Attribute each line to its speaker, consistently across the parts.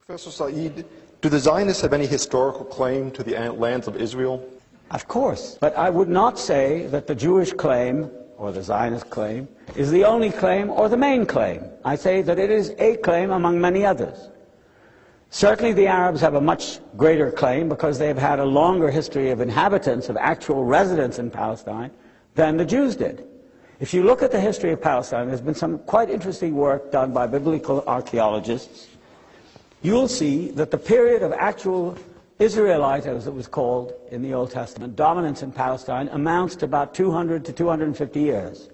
Speaker 1: Professor Sa'id, do the Zionists have any historical claim to the lands of Israel?
Speaker 2: Of course, but I would not say that the Jewish claim, or the Zionist claim, is the only claim or the main claim. I say that it is a claim among many others. Certainly the Arabs have a much greater claim because they've had a longer history of inhabitants, of actual residents in Palestine, than the Jews did. If you look at the history of Palestine, there's been some quite interesting work done by biblical archaeologists. You'll see that the period of actual Israelite, as it was called in the Old Testament, dominance in Palestine amounts to about 200 to 250 years.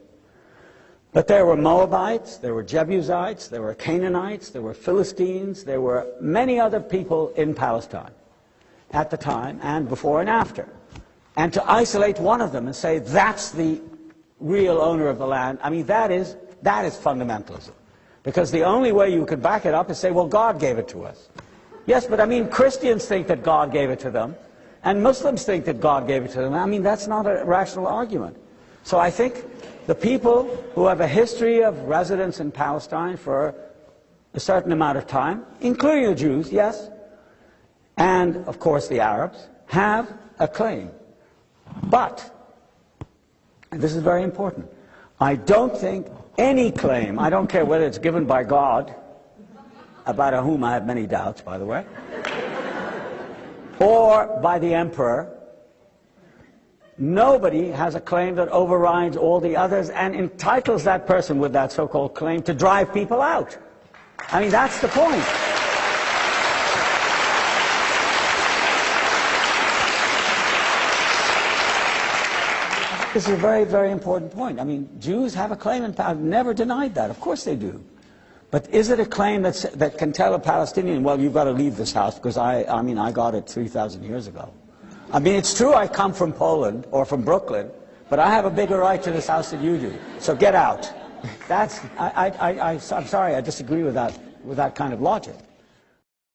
Speaker 2: But there were Moabites, there were Jebusites, there were Canaanites, there were Philistines, there were many other people in Palestine at the time and before and after. And to isolate one of them and say that's the real owner of the land, I mean, that is fundamentalism. Because the only way you could back it up is say, well, God gave it to us. Yes, but I mean, Christians think that God gave it to them, and Muslims think that God gave it to them. I mean, that's not a rational argument. So I think the people who have a history of residence in Palestine for a certain amount of time, including the Jews, yes, and of course the Arabs, have a claim. But, and this is very important, I don't think any claim, I don't care whether it's given by God, about whom I have many doubts, by the way, or by the emperor, nobody has a claim that overrides all the others and entitles that person with that so-called claim to drive people out. I mean, that's the point. This is a very, very important point. I mean, Jews have a claim, and I've never denied that. Of course they do. But is it a claim that can tell a Palestinian, well, you've got to leave this house because I mean, I got it 3,000 years ago. I mean, it's true I come from Poland or from Brooklyn, but I have a bigger right to this house than you do. So get out. I'm sorry, I disagree with that kind of logic.